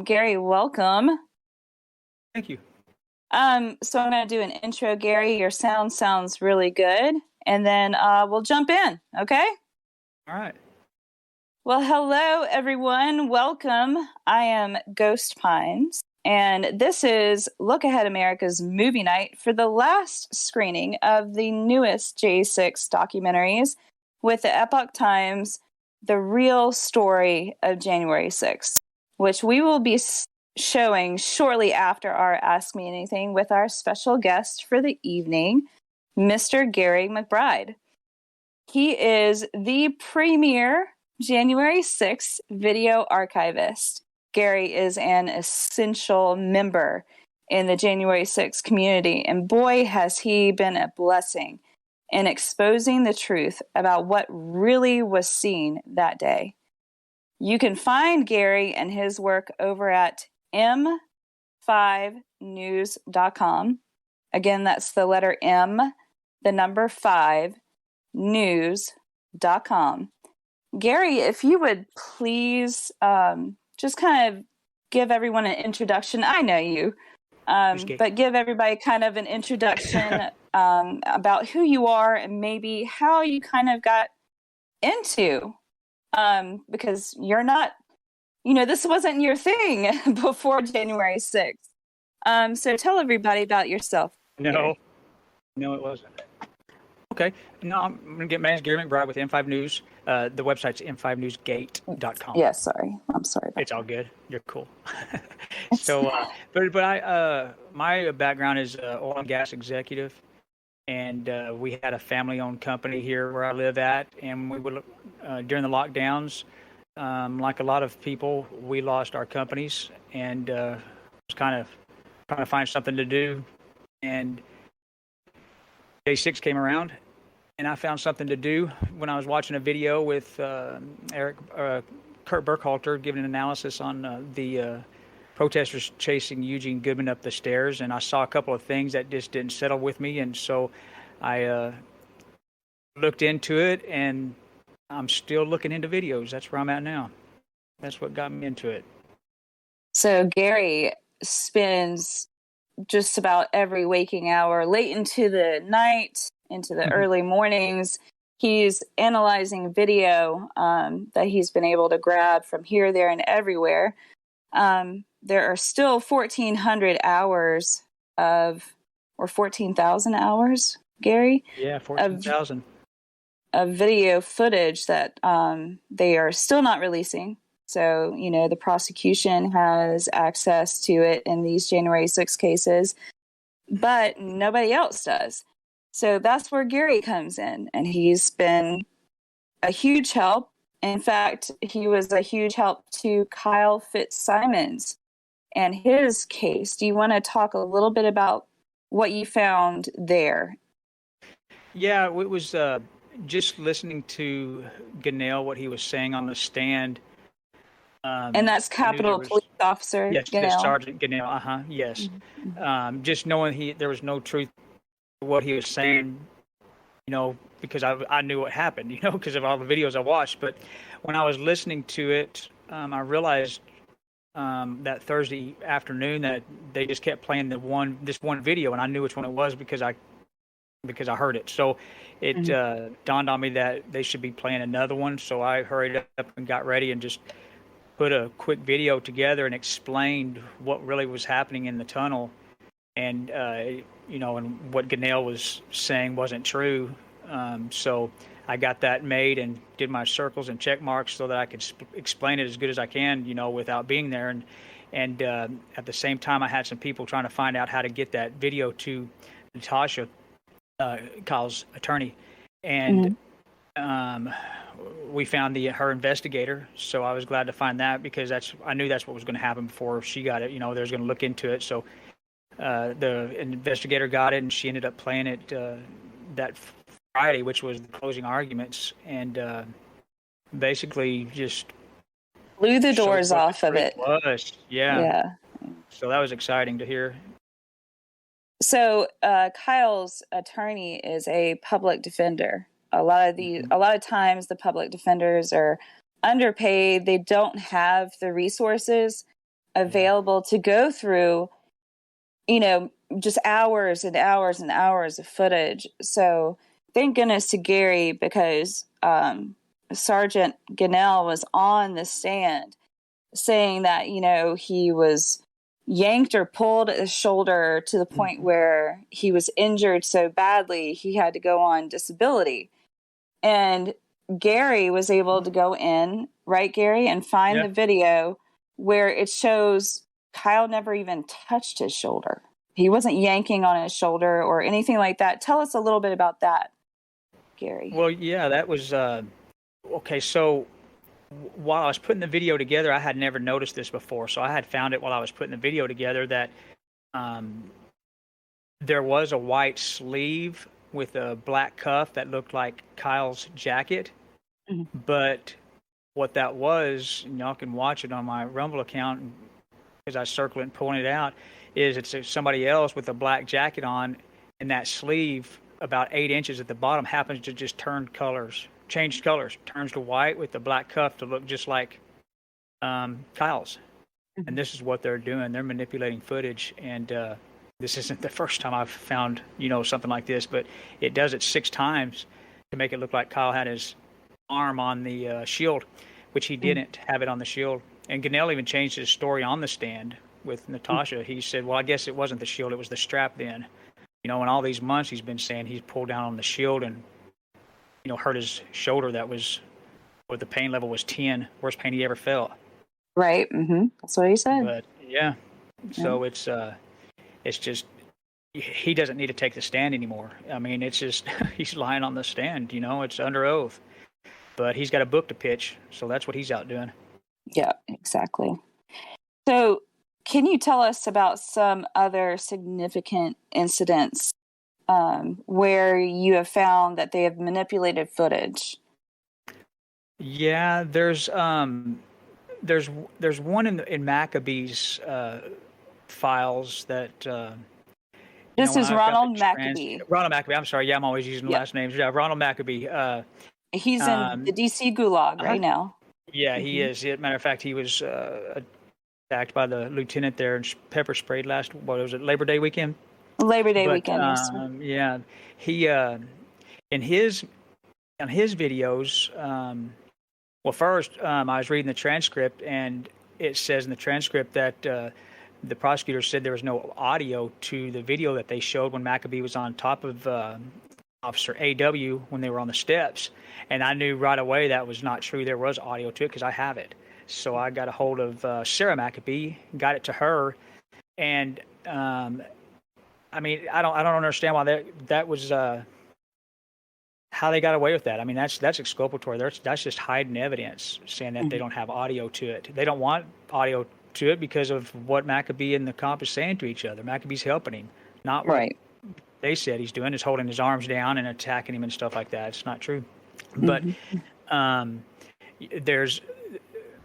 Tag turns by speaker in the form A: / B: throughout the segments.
A: Gary, welcome.
B: Thank you.
A: So I'm going to do an intro, Gary. Your sound sounds really good. And then we'll jump in, okay?
B: All right.
A: Well, hello, everyone. Welcome. I am Ghost Pines, and this is Look Ahead America's movie night for the last screening of the newest J6 documentaries with the Epoch Times, The Real Story of January 6th, which we will be showing shortly after our Ask Me Anything with our special guest for the evening, Mr. Gary McBride. He is the premier January 6th video archivist. Gary is an essential member in the January 6th community, and boy, has he been a blessing in exposing the truth about what really was seen that day. You can find Gary and his work over at m5news.com. Again, that's the letter M, the number 5, news.com. Gary, if you would please just kind of give everyone an introduction. I know you, but give everybody kind of an introduction about who you are and maybe how you kind of got into, because you're not, this wasn't your thing before January 6th. So tell everybody about yourself.
B: No, it wasn't. Okay. No, I'm going to get my name's Gary McBride with M5 News. The website's m5newsgate.com.
A: Yeah, sorry. I'm sorry.
B: It's all good. You're cool. So, but my background is oil and gas executive, and we had a family-owned company here where I live at, and we would during the lockdowns, like a lot of people, we lost our companies, and was kind of trying to find something to do, and J6 came around, and I found something to do when I was watching a video with Kurt Burkhalter giving an analysis on the protesters chasing Eugene Goodman up the stairs, and I saw a couple of things that just didn't settle with me, and so I looked into it, and I'm still looking into videos. That's where I'm at now. That's what got me into it.
A: So Gary spends just about every waking hour, late into the night, into the early mornings, he's analyzing video that he's been able to grab from here, there, and everywhere. There are still 1,400 hours or 14,000 hours, Gary?
B: Yeah, 14,000.
A: Of video footage that they are still not releasing. So, the prosecution has access to it in these January 6 cases, but nobody else does. So that's where Gary comes in, and he's been a huge help. In fact, he was a huge help to Kyle Fitzsimons and his case. Do you want to talk a little bit about what you found there?
B: Yeah, it was just listening to Ganell, what he was saying on the stand.
A: And that's Capitol Police Officer
B: Ganell. Sergeant Ganell, yes.
A: Mm-hmm.
B: Just knowing there was no truth to what he was saying, because I knew what happened, because of all the videos I watched. But when I was listening to it, I realized that Thursday afternoon that they just kept playing this one video, and I knew which one it was because I heard it. So it dawned on me that they should be playing another one. So I hurried up and got ready and just put a quick video together and explained what really was happening in the tunnel, and and what Ganell was saying wasn't true. So I got that made and did my circles and check marks so that I could explain it as good as I can, without being there. And at the same time, I had some people trying to find out how to get that video to Natasha, Kyle's attorney, and we found her investigator. So I was glad to find that because I knew that's what was going to happen before she got it. They was going to look into it. So the investigator got it, and she ended up playing it that Friday, which was the closing arguments, and basically just
A: blew the doors off of it.
B: Yeah. So that was exciting to hear.
A: So Kyle's attorney is a public defender. A lot of times the public defenders are underpaid. They don't have the resources available to go through, just hours and hours and hours of footage. So thank goodness to Gary, because Sergeant Gannell was on the stand saying that, he was yanked or pulled at his shoulder to the point where he was injured so badly he had to go on disability. And Gary was able to go in, right, Gary, and find the video where it shows Kyle never even touched his shoulder. He wasn't yanking on his shoulder or anything like that. Tell us a little bit about that, Gary.
B: Well, yeah, that was okay. So while I was putting the video together, I had never noticed this before. So I had found it while I was putting the video together that there was a white sleeve with a black cuff that looked like Kyle's jacket. Mm-hmm. But what that was, and y'all can watch it on my Rumble account because I circle it and pulling it out, is it's somebody else with a black jacket on, and that sleeve about 8 inches at the bottom happens to just change colors, turns to white with the black cuff to look just like Kyle's. Mm-hmm. And this is what they're doing. They're manipulating footage, and this isn't the first time I've found, something like this, but it does it 6 times to make it look like Kyle had his arm on the shield, which he didn't have it on the shield. And Gannell even changed his story on the stand with Natasha. He said, well, I guess it wasn't the shield, it was the strap then. In all these months he's been saying he's pulled down on the shield and, hurt his shoulder that was, where the pain level was 10, worst pain he ever felt.
A: Right. Mm-hmm. That's what he said.
B: But yeah. So it's just, he doesn't need to take the stand anymore. I mean, it's just, he's lying on the stand, it's under oath. But he's got a book to pitch, so that's what he's out doing.
A: Yeah, exactly. So can you tell us about some other significant incidents where you have found that they have manipulated footage?
B: Yeah, there's one in Maccabee's files that
A: this is Ronald Maccabee.
B: Ronald Maccabee. I'm sorry. Yeah, I'm always using the last names. Yeah, Ronald Maccabee.
A: He's in the DC gulag right now.
B: Yeah, he is. Matter of fact, he was attacked by the lieutenant there and pepper sprayed Labor Day weekend?
A: Labor Day weekend, yes.
B: Yeah, he on his videos. Well, first, I was reading the transcript, and it says in the transcript that the prosecutor said there was no audio to the video that they showed when Maccabee was on top of Officer A.W. when they were on the steps. And I knew right away that was not true. There was audio to it because I have it. So I got a hold of Sarah Maccabee, got it to her, and I mean, I don't understand why that was how they got away with that. I mean, that's exculpatory. That's just hiding evidence, saying that they don't have audio to it. They don't want audio to it because of what Maccabee and the cop is saying to each other. Maccabee's helping him, not what they said he's doing, is holding his arms down and attacking him and stuff like that. It's not true. But there's,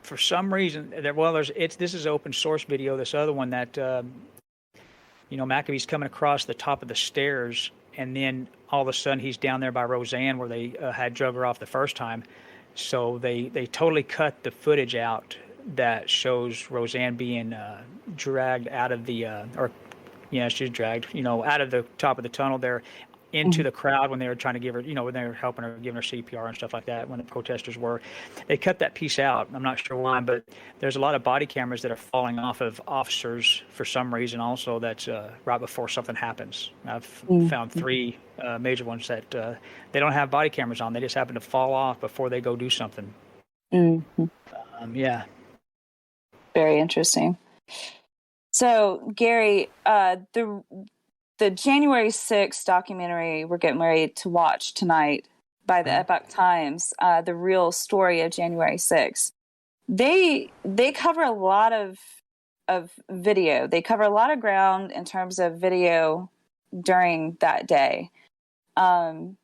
B: for some reason, this is open source video. This other one that Maccabee's coming across the top of the stairs, and then all of a sudden he's down there by Roseanne where they had drug her off the first time. So they totally cut the footage out that shows Roseanne being dragged out of the she's dragged out of the top of the tunnel there into the crowd when they were trying to give her, when they were helping her, giving her CPR and stuff like that, when the protesters were. They cut that piece out. I'm not sure why, but there's a lot of body cameras that are falling off of officers for some reason also. That's right before something happens. I've found 3 major ones that they don't have body cameras on. They just happen to fall off before they go do something. Yeah.
A: Very interesting. So, Gary, the January 6th documentary we're getting ready to watch tonight by the Epoch Times, the real story of January 6th, they cover a lot of video. They cover a lot of ground in terms of video during that day. And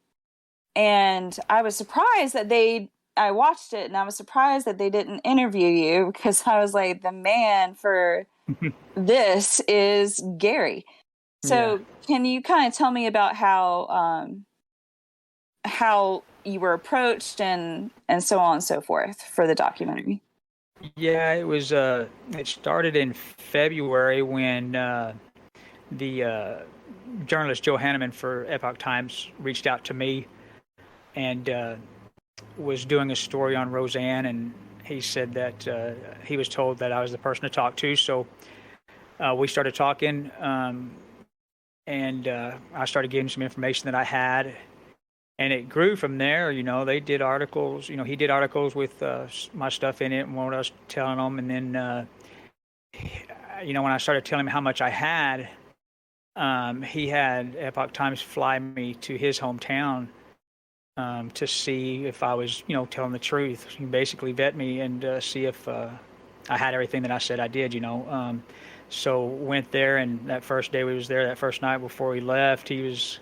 A: I was surprised that I watched it and I was surprised that they didn't interview you, because I was like, the man for this is Gary. So can you kind of tell me about how you were approached and so on and so forth for the documentary?
B: Yeah, it was. It started in February when the journalist Joe Hanneman for Epoch Times reached out to me and was doing a story on Roseanne, and he said that he was told that I was the person to talk to. So we started talking, and I started giving some information that I had, and it grew from there. They did articles. He did articles with my stuff in it and what I was telling them, and then when I started telling him how much I had, he had Epoch Times fly me to his hometown to see if I was, telling the truth. He basically vet me and see if I had everything that I said I did. So went there, and that first day we was there, that first night before we left, he was,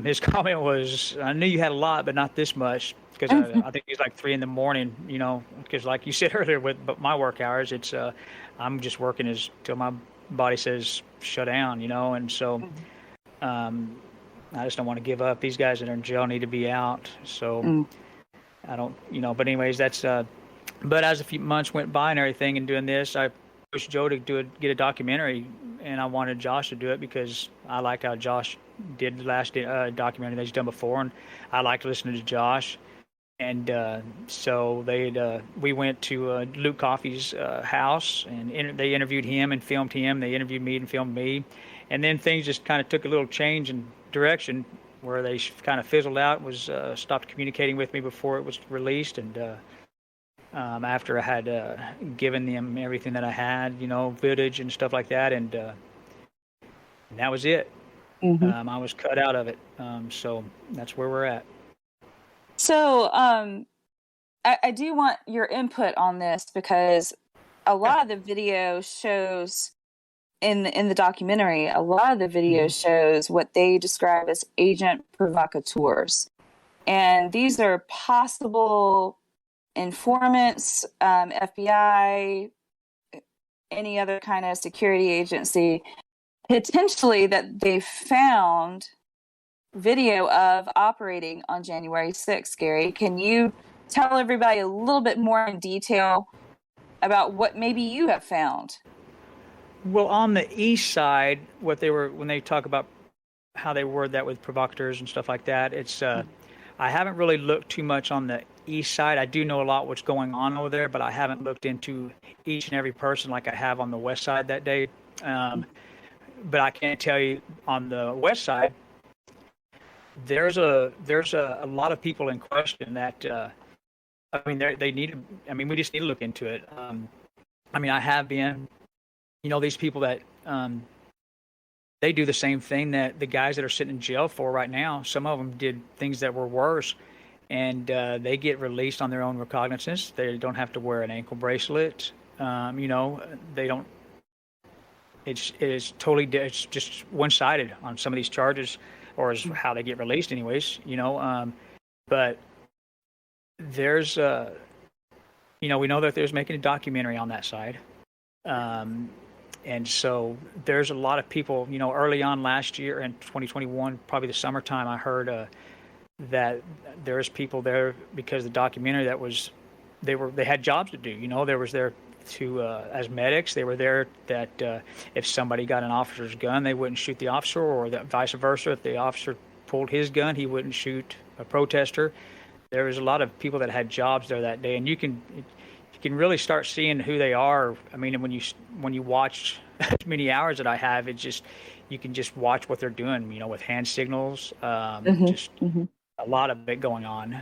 B: his comment was, "I knew you had a lot, but not this much." Because I think it was like 3 a.m, because like you said earlier, with my work hours, it's I'm just working till my body says shut down, and so I just don't want to give up. These guys that are in jail need to be out, so I don't, but anyways, that's but as a few months went by and everything and doing this, I pushed Joe to get a documentary, and I wanted Josh to do it because I liked how Josh did the last documentary that he's done before, and I liked listening to Josh. And so we went to Luke Coffey's house, and they interviewed him and filmed him. They interviewed me and filmed me. And then things just kind of took a little change in direction where they kind of fizzled out, stopped communicating with me before it was released. And after I had given them everything that I had, footage and stuff like that, and that was it. I was cut out of it. So that's where we're at.
A: So I do want your input on this, because a lot of the video shows in the documentary, a lot of the video shows what they describe as agent provocateurs. And these are possible informants, FBI, any other kind of security agency, potentially, that they found video of operating on January 6th. Gary, can you tell everybody a little bit more in detail about what maybe you have found?
B: Well, on the east side, when they talk about how they word that with provocateurs and stuff like that, it's I haven't really looked too much on the east side. I do know a lot what's going on over there, but I haven't looked into each and every person like I have on the west side that day. But I can tell you on the west side, there's a lot of people in question that they need to. We just need to look into it. I have been, these people that they do the same thing that the guys that are sitting in jail for right now. Some of them did things that were worse, and they get released on their own recognizance. They don't have to wear an ankle bracelet. They don't. It's just one-sided on some of these charges, or is how they get released anyways, but there's, we know that there's making a documentary on that side. And so there's a lot of people, early on last year in 2021, probably the summertime, I heard that there's people there because the documentary they had jobs to do, there was there to as medics. They were there that if somebody got an officer's gun, they wouldn't shoot the officer, or that vice versa. If the officer pulled his gun, he wouldn't shoot a protester. There was a lot of people that had jobs there that day, and you can really start seeing who they are. When you watch as many hours that I have, you can just watch what they're doing, with hand signals, a lot of it going on,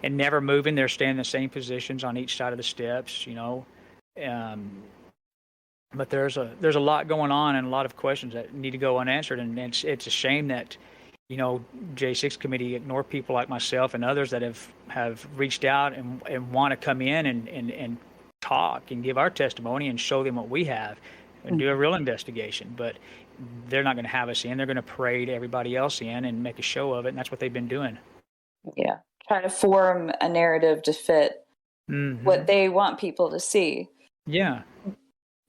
B: and never moving. They're staying in the same positions on each side of the steps, but there's a lot going on and a lot of questions that need to go unanswered. And it's a shame that, J6 committee ignore people like myself and others that have reached out and want to come in and talk and give our testimony and show them what we have and do a real investigation. But they're not going to have us in. They're going to parade everybody else in and make a show of it. And that's what they've been doing.
A: Yeah. Trying to form a narrative to fit what they want people to see.
B: Yeah.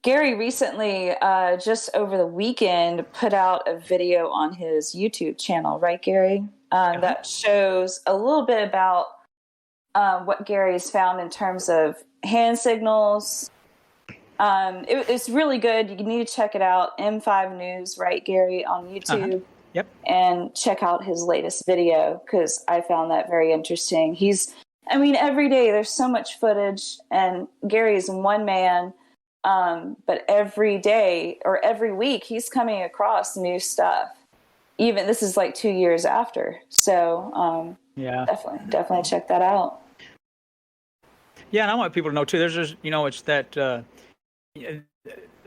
A: Gary recently, just over the weekend, put out a video on his YouTube channel, right, Gary? That shows a little bit about what Gary's found in terms of hand signals. It's really good. You need to check it out. M5 News, right, Gary, on YouTube.
B: Yep.
A: And check out his latest video, because I found that very interesting. Every day there's so much footage, and Gary's one man, but every day or every week he's coming across new stuff. Even this is like 2 years after. So definitely check that out.
B: Yeah, and I want people to know too. There's just, it's that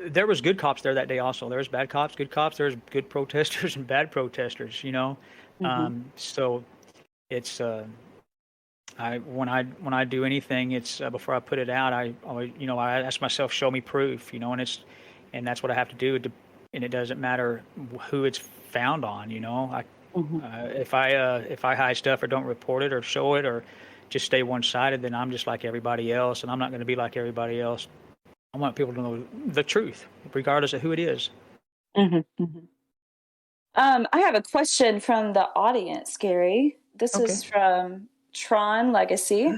B: there was good cops there that day also. There was bad cops, good cops. There's good protesters and bad protesters. Mm-hmm. So it's when I do anything, it's before I put it out, I always, I ask myself, show me proof. And that's what I have to do. And it doesn't matter who it's found on. Mm-hmm. If I hide stuff or don't report it or show it or just stay one-sided, then I'm just like everybody else, and I'm not going to be like everybody else. I want people to know the truth, regardless of who it is.
A: Mm-hmm. Mm-hmm. I have a question from the audience, Gary. This is from Tron Legacy.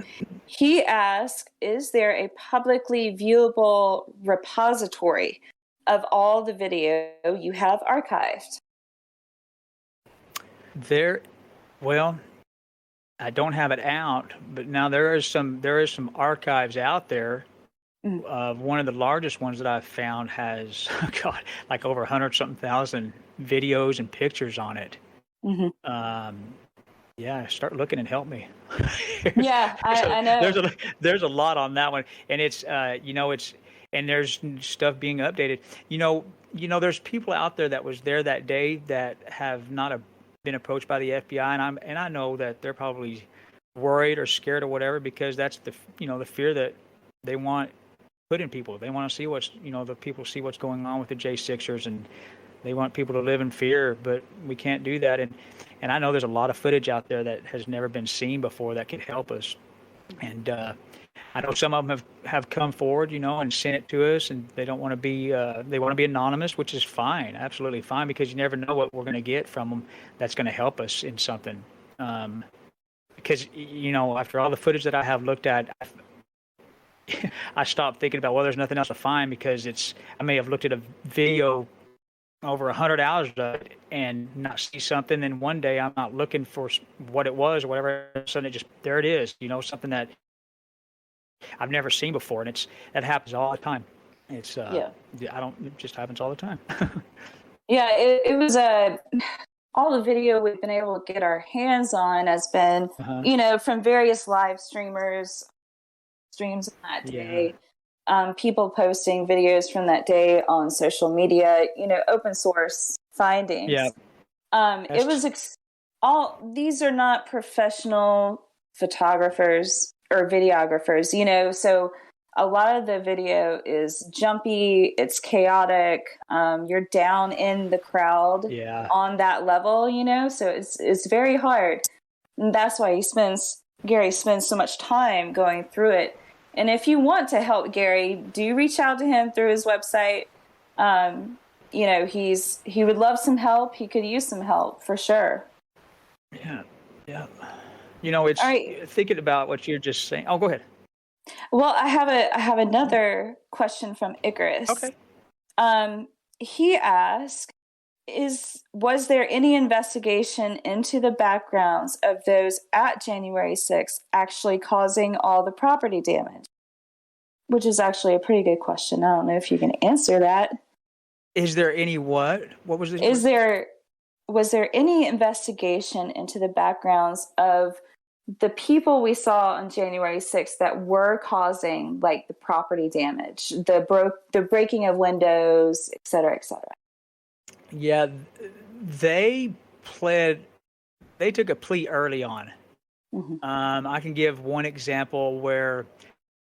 A: He asked, is there a publicly viewable repository of all the video you have archived?
B: I don't have it out, but now there is some archives out there. One of the largest ones that I've found has, like over 100-something thousand videos and pictures on it. Mm-hmm. Start looking and help me.
A: Yeah, I know.
B: There's a lot on that one, and it's and there's stuff being updated. There's people out there that was there that day that have not been approached by the FBI, and I know that they're probably worried or scared or whatever, because that's the fear that they want put in people. They want to see the people see what's going on with the J6ers, and they want people to live in fear, but we can't do that. And I know there's a lot of footage out there that has never been seen before that could help us. And I know some of them have come forward, and sent it to us, and they don't want to be they want to be anonymous, which is fine, absolutely fine, because you never know what we're going to get from them that's going to help us in something. Because after all the footage that I have looked at, I stopped thinking about, there's nothing else to find, because I may have looked at a video over 100 hours of it and not see something. Then one day I'm not looking for what it was or whatever. Suddenly there it is, something that I've never seen before. And that happens all the time. It just happens all the time.
A: Yeah, it was all the video we've been able to get our hands on has been, from various live streams on that day. People posting videos from that day on social media, open source findings. Yeah. It was these are not professional photographers or videographers, so a lot of the video is jumpy, it's chaotic. You're down in the crowd on that level, so it's very hard. And that's why Gary spends so much time going through it. And if you want to help Gary, do reach out to him through his website. He would love some help. He could use some help for sure.
B: Yeah. It's thinking about what you're just saying. Oh, go ahead.
A: Well, I have another question from Icarus.
B: Okay.
A: He asked, was there any investigation into the backgrounds of those at January 6th actually causing all the property damage? Which is actually a pretty good question. I don't know if you can answer that.
B: Is there any what? What was the
A: Was there any investigation into the backgrounds of the people we saw on January 6th that were causing like the property damage, the breaking of windows, et cetera, et cetera?
B: Yeah, they took a plea early on. Mm-hmm. I can give one example where,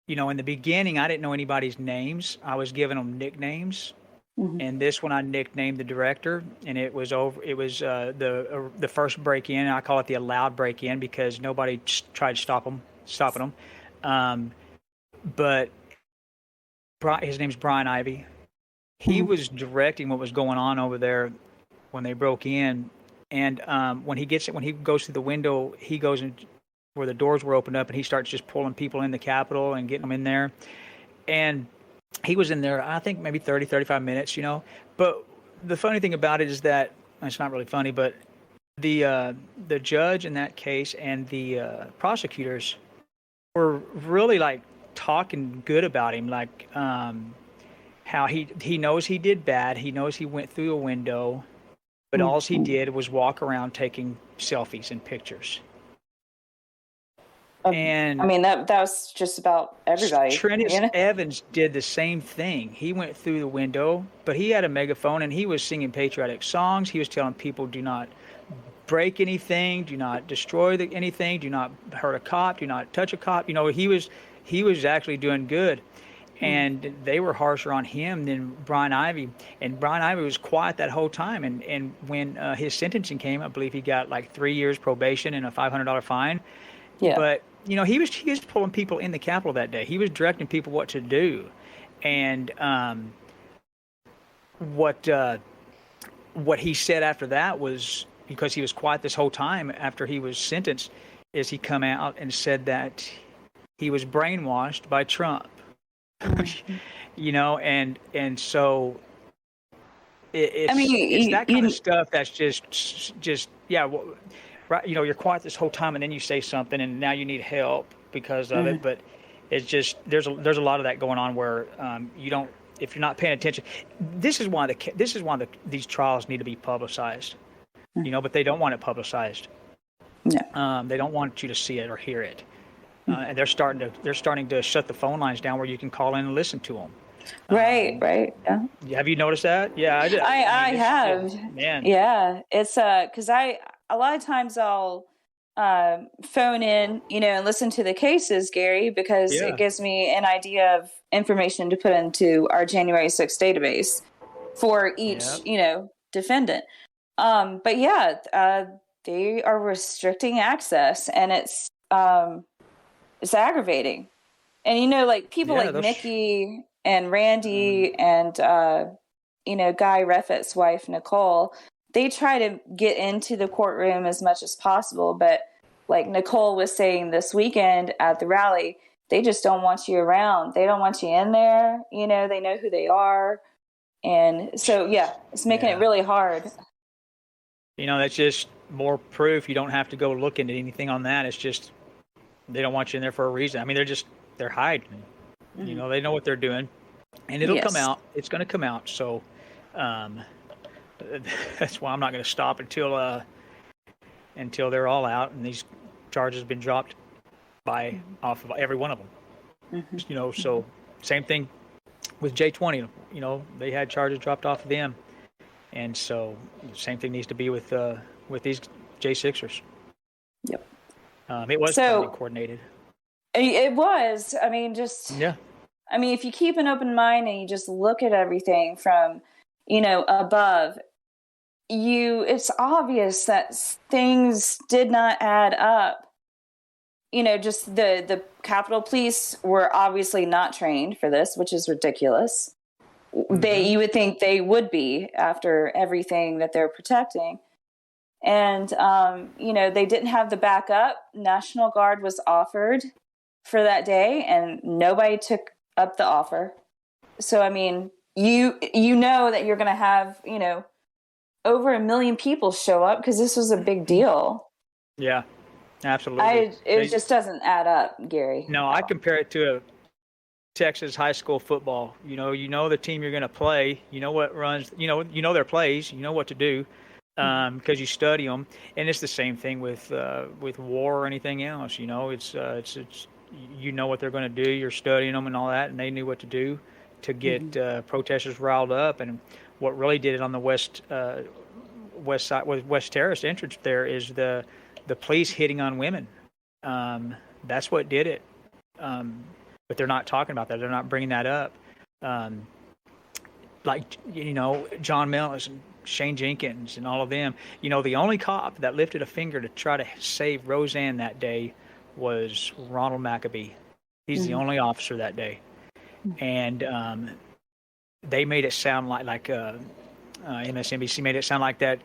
B: in the beginning, I didn't know anybody's names. I was giving them nicknames. Mm-hmm. And this one I nicknamed the director, and it was the first break-in. I call it the allowed break-in because nobody tried stopping them. But his name's Brian Ivy. He was directing what was going on over there when they broke in, and when he goes through the window, he goes and where the doors were opened up, and he starts just pulling people in the Capitol and getting them in there. And he was in there, I think maybe 30, 35 minutes, But the funny thing about it is that it's not really funny, but the judge in that case and the prosecutors were really like talking good about him, like how he knows he did bad, he knows he went through a window, but all he did was walk around taking selfies and pictures. And
A: I mean, that was just about everybody.
B: Trennis Evans did the same thing. He went through the window, but he had a megaphone and he was singing patriotic songs. He was telling people, do not break anything, do not destroy anything, do not hurt a cop, do not touch a cop. He was actually doing good. And they were harsher on him than Brian Ivy. And Brian Ivy was quiet that whole time. And when his sentencing came, I believe he got like 3 years probation and a $500 fine.
A: Yeah.
B: But he was pulling people in the Capitol that day. He was directing people what to do, and what he said after that was, because he was quiet this whole time after he was sentenced, is he come out and said that he was brainwashed by Trump, and so it's that kind of stuff that's just yeah. Well, right, you're quiet this whole time, and then you say something, and now you need help because of it. But it's just there's a lot of that going on where you don't, if you're not paying attention. This is why these trials need to be publicized, but they don't want it publicized.
A: No.
B: They don't want you to see it or hear it, and they're starting to shut the phone lines down where you can call in and listen to them.
A: Right. Yeah.
B: Have you noticed that? Yeah, I did.
A: I have.
B: Man.
A: Yeah, it's because a lot of times I'll phone in, and listen to the cases, Gary, because it gives me an idea of information to put into our January 6th database for each, defendant. But yeah, they are restricting access, and it's aggravating. And like people like Nikki and Randy and Guy Reffitt's wife Nicole, they try to get into the courtroom as much as possible, but like Nicole was saying this weekend at the rally, they just don't want you around. They don't want you in there. They know who they are. And so, it's making it really hard.
B: That's just more proof. You don't have to go look into anything on that. It's just, they don't want you in there for a reason. I mean, they're hiding. They know what they're doing, and it'll come out. It's going to come out. So, that's why I'm not going to stop until they're all out and these charges have been dropped off of every one of them. So same thing with J20. They had charges dropped off of them, and so the same thing needs to be with these J6ers.
A: Yep.
B: It was coordinated.
A: It was. I mean, if you keep an open mind and you just look at everything from above, it's obvious that things did not add up. Just the Capitol Police were obviously not trained for this, which is ridiculous. You would think they would be after everything that they're protecting. And, they didn't have the backup. National Guard was offered for that day, and nobody took up the offer. So, I mean, you know that you're going to have, over 1 million people show up because this was a big deal.
B: Yeah, absolutely.
A: It just doesn't add up, Gary.
B: No, I compare it to a Texas high school football. You know the team you're going to play. You know what runs. You know their plays. You know what to do because you study them. And it's the same thing with war or anything else. It's you know what they're going to do. You're studying them and all that, and they knew what to do to get protesters riled up. And what really did it on the west side, West Terrace entrance there, is the police hitting on women. That's what did it. But they're not talking about that. They're not bringing that up. John Mills and Shane Jenkins and all of them. The only cop that lifted a finger to try to save Roseanne that day was Ronald McAbee. He's the only officer that day. And they made it sound like MSNBC made it sound like that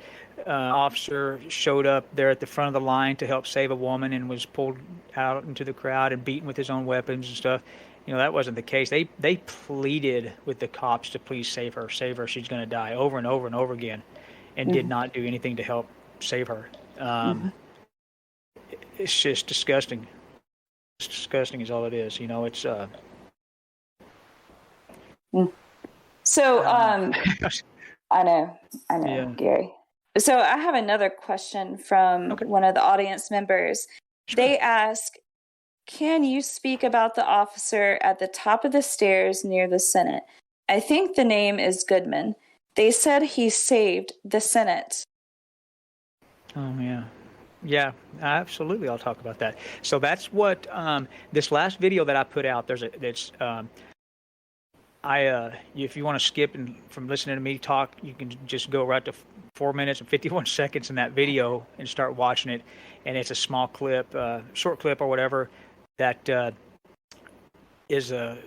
B: officer showed up there at the front of the line to help save a woman and was pulled out into the crowd and beaten with his own weapons and stuff. That wasn't the case. They pleaded with the cops to please save her, she's going to die, over and over and over again, and did not do anything to help save her. It's just disgusting. It's disgusting is all it is. It's
A: So, I know,
B: Yeah.
A: Gary. So I have another question from one of the audience members.
B: Sure.
A: They ask, can you speak about the officer at the top of the stairs near the Senate? I think the name is Goodman. They said he saved the Senate.
B: Oh, yeah. Yeah, absolutely. I'll talk about that. So that's what this last video that I put out, if you want to skip from listening to me talk, you can just go right to 4 minutes and 51 seconds in that video and start watching it. And it's a small clip, short clip or whatever, that is a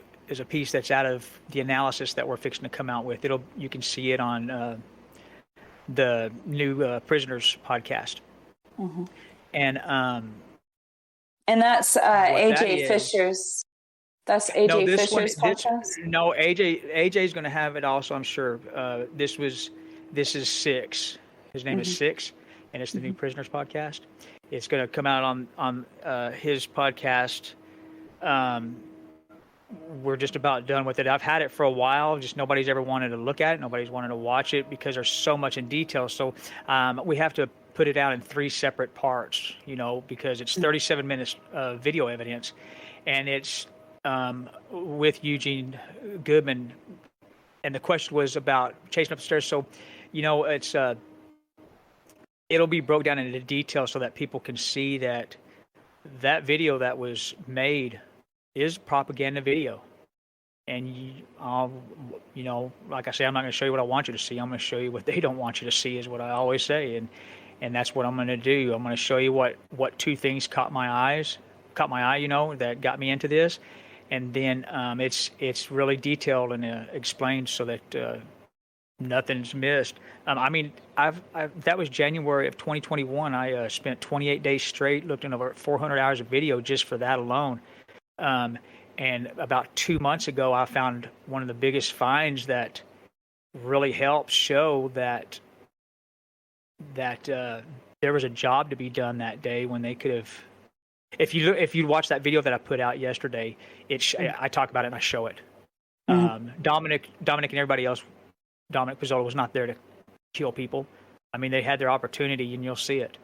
B: piece that's out of the analysis that we're fixing to come out with. You can see it on the new Prisoners podcast.
A: Mm-hmm.
B: And
A: that's AJ Fisher's. That's AJ Fisher's podcast.
B: No, AJ's going to have it also, I'm sure. This is Six. His name is Six, and it's the new Prisoners podcast. It's going to come out on his podcast. We're just about done with it. I've had it for a while. Just nobody's ever wanted to look at it. Nobody's wanted to watch it because there's so much in detail. So we have to put it out in 3 separate parts, because it's 37 minutes of video evidence, and it's with Eugene Goodman. And the question was about chasing up the stairs. So, it's it'll be broke down into detail so that people can see that video that was made is propaganda video. And like I say, I'm not going to show you what I want you to see. I'm going to show you what they don't want you to see, is what I always say. And that's what I'm going to do. I'm going to show you what 2 things caught my eye, that got me into this. And then it's really detailed and explained so that nothing's missed. That was January of 2021. I spent 28 days straight, looked at over 400 hours of video just for that alone. And about 2 months ago, I found one of the biggest finds that really helped show that there was a job to be done that day when they could have. If you watch that video that I put out yesterday, I talk about it and I show it. Dominic and everybody else, Dominic Pizzola was not there to kill people. They had their opportunity, and you'll see it.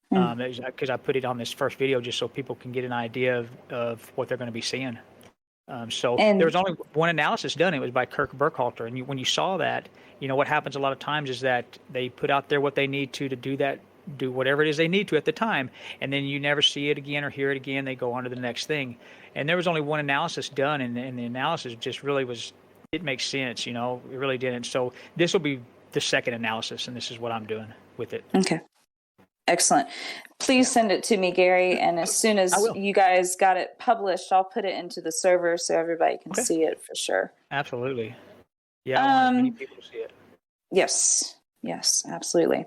B: Because I put it on this first video just so people can get an idea of what they're going to be seeing. There was only one analysis done. It was by Kirk Burkhalter. And when you saw that, what happens a lot of times is that they put out there what they need to do whatever it is they need to at the time, and then you never see it again or hear it again. They go on to the next thing. And there was only one analysis done, and the analysis just really it makes sense, it really didn't. So this will be the second analysis, and this is what I'm doing with it.
A: Okay. Excellent. Please send it to me, Gary, and as soon as you guys got it published, I'll put it into the server so everybody can see it for sure.
B: Absolutely. Yeah, I want as many people to see it.
A: Yes, absolutely.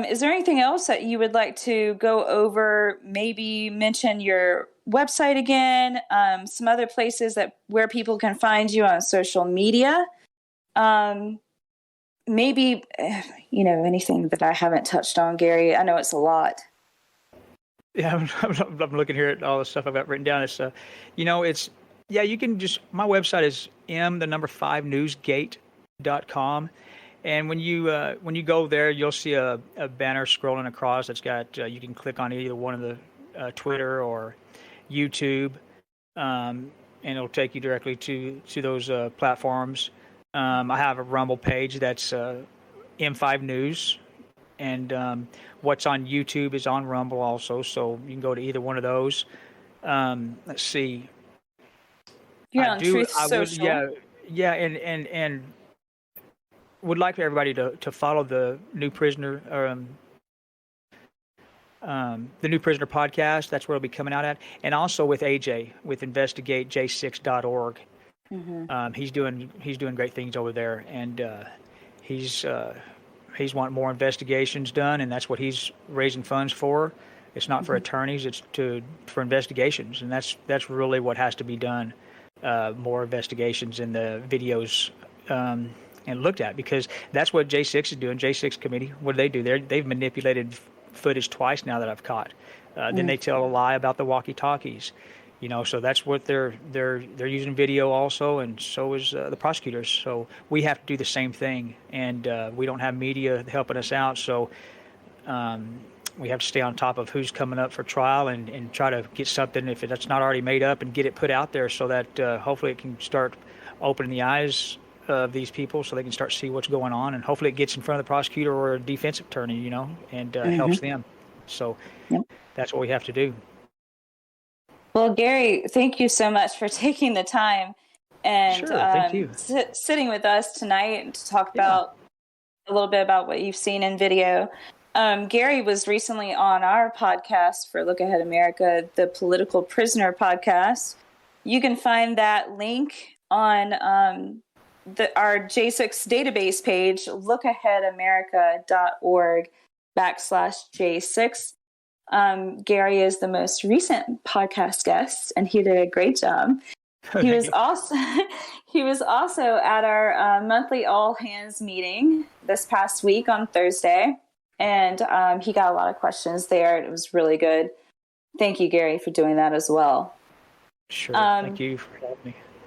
A: Is there anything else that you would like to go over? Maybe mention your website again, some other places where people can find you on social media. Maybe, anything that I haven't touched on, Gary. I know it's a lot.
B: Yeah, I'm looking here at all the stuff I've got written down. It's, you can just, my website is m9.5newsgate.com. And when you go there, you'll see a banner scrolling across that's got, you can click on either one of the Twitter or YouTube, and it'll take you directly to those platforms. I have a Rumble page that's M5 News, and what's on YouTube is on Rumble also, so you can go to either one of those. Let's see.
A: You're on Truth Social.
B: Yeah, and would like for everybody to follow the New Prisoner, the New Prisoner podcast. That's where it'll be coming out at, and also with AJ with InvestigateJ6.org. He's doing great things over there, and he's wanting more investigations done, and that's what he's raising funds for. It's not for attorneys; it's for investigations, and that's really what has to be done. More investigations in the videos and looked at, because that's what J6 is doing. J6 committee, what do they do? They've manipulated footage twice now that I've caught. Then they tell a lie about the walkie-talkies. So that's what they're using video also, and so is the prosecutors. So we have to do the same thing, and we don't have media helping us out. So we have to stay on top of who's coming up for trial and try to get something, if that's not already made up, and get it put out there so that hopefully it can start opening the eyes of these people so they can start to see what's going on, and hopefully it gets in front of the prosecutor or a defense attorney, and helps them. So that's what we have to do.
A: Well, Gary, thank you so much for taking the time and
B: thank you.
A: Sitting with us tonight to talk about a little bit about what you've seen in video. Gary was recently on our podcast for Look Ahead America, the Political Prisoner podcast. You can find that link on our J6 database page, lookaheadamerica.org/J6. Gary is the most recent podcast guest, and he did a great job. He was also at our monthly all hands meeting this past week on Thursday, and he got a lot of questions there. It was really good. Thank you, Gary, for doing that as well.
B: Sure. Thank you for having me.